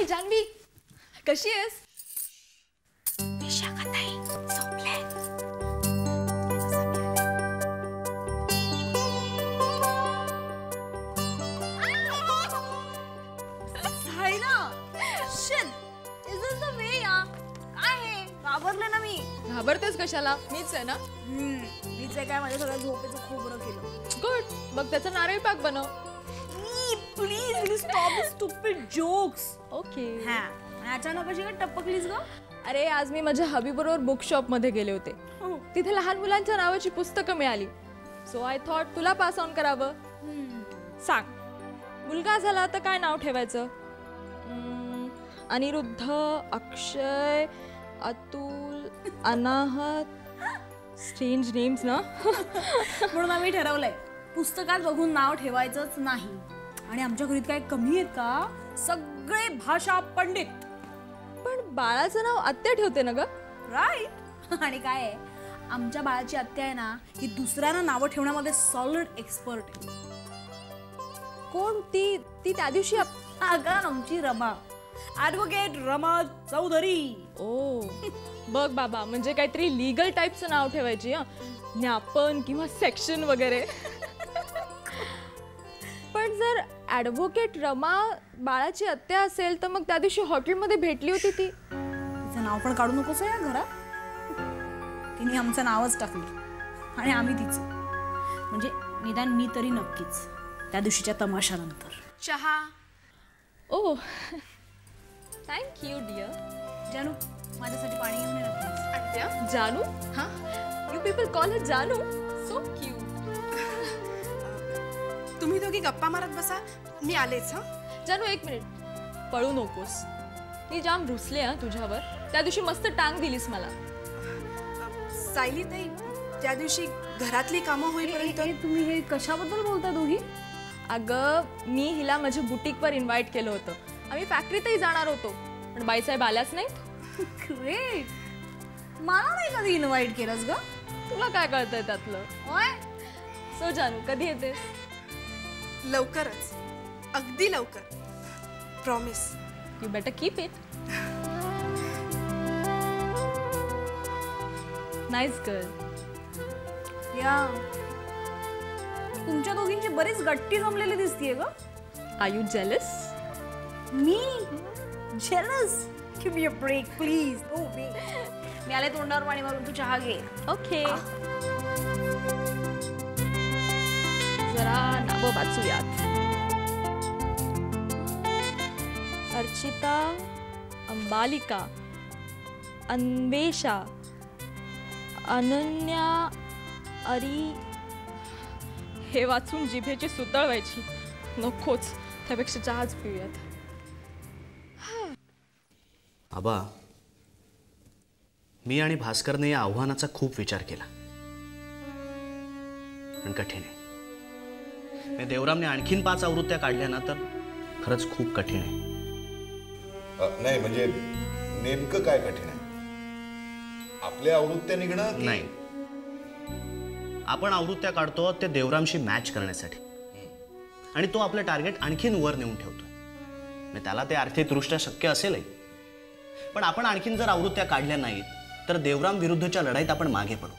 हाय जानवी, कशी आहेस? विशाखाताई झोपले. घाबरले ना मी. घाबरतेस कशाला? मीच आहे ना. मीच आहे काय, माझ्या सगळ्या झोपेचं खूप बरं केलं. गुड. बघ त्याचा नारळी पाक बनव. Please will stop the stupid jokes. Okay. हा, आणि अचानक कशी काय टपकलीस ग? अरे आज मी माझ्या हबी बरोबर बुक शॉप मध्ये गेले होते. तिथे लहान मुलांच्या नावाची पुस्तकं मिळाली. सो आय थॉट तुला पास ऑन करावं. सांग, मुलगा झाला तर काय नाव ठेवायचं? अनिरुद्ध, अक्षय, अतुल, अनाहत. स्ट्रेंज नेम्स ना. म्हणून आम्ही ठरवलंय पुस्तकात बघून नाव ठेवायचंच नाही. आणि आमच्या घरीत काय कमी आहेत का? सगळे भाषा पंडित. पण बाळाचं नाव आत्या ठेवते ना ग? राईट. आणि काय आहे, आमच्या बाळाची आत्या आहे ना, ही दुसऱ्यांना नावं ठेवण्यामध्ये सॉलिड एक्सपर्ट आहे. कोण ती? ती त्या दिवशी अगं आमची रमा, ॲडव्होकेट रमा चौधरी. ओ बघ बाबा, म्हणजे काहीतरी लीगल टाईपचं नाव ठेवायची. ज्ञापन किंवा सेक्शन वगैरे. पण जर ॲडव्होकेट रमा बाळाची आत्या असेल तर मग त्या दिवशी हॉटेलमध्ये भेटली होती ती. तिचं नाव पण काढू नकोस या घरात. तिने आमचं नावच टाकलं आणि आम्ही तिचं. म्हणजे निदान मी तरी नक्कीच त्या दिवशीच्या तमाशानंतर. चहा. ओ थँक यू डिअर. जानू, माझ्यासाठी पाणी घेऊन ये ना. आत्या. जानू? हा, यू पीपल कॉल हर जानू. So cute. तुम्ही दोघी गप्पा मारत बसा, मी आलेच. हा जानू एक मिनिट, पळू नकोस. मी जाम रुसले तुझ्यावर. त्या दिवशी मस्त टांग दिलीस मला. सायली ताई, त्या दिवशी घरातली कामं होईपर्यंत. तुम्ही हे कशाबद्दल बोलता दोघी? अगं मी हिला माझ्या बुटीकवर इन्व्हाइट केलं होतं. आम्ही फॅक्टरीतही जाणार होतो, पण बाईसाहेब आल्याच नाहीत. ग्रेट. मला नाही कधी इन्व्हाइट केलंस ग? तुला काय कळतंय त्यातलं? सो जानू, कधी येतेस? लवकरच, अगदी लवकर. Promise. You better keep it. Nice girl. या, तुमच्या दोघींची बरीच गट्टी जमलेली दिसतीये ग. Are you jealous? मी jealous? Give me a break please. ओ बे, मी आले तोंडावर पाणी मारून, तू चहा घे. ओके. जरा नावं वाचूयात. अर्चिता, अंबालिका, अन्वेषा, अनन्या, अरी. हे वाचून जिभेची सुतळ व्हायची. नकोच, त्यापेक्षा चहाच पिऊयात. आबा, मी आणि भास्करने या आव्हानाचा खूप विचार केला, पण कठीण आहे. देवरामने आणखीन 5 आवृत्त्या काढल्या ना तर खरंच खूप कठीण आहे. नाही म्हणजे नेमकं काय कठीण आहे? आपल्या आवृत्त्या निघणं नाही. आपण आवृत्त्या काढतो ते देवरामशी मॅच करण्यासाठी, आणि तो आपलं टार्गेट आणखीन वर नेऊन ठेवतोय. त्याला ते आर्थिकदृष्ट्या शक्य असेलही, पण आपण आणखीन जर आवृत्त्या काढल्या नाहीत तर देवराम विरुद्धच्या लढाईत आपण मागे पडू.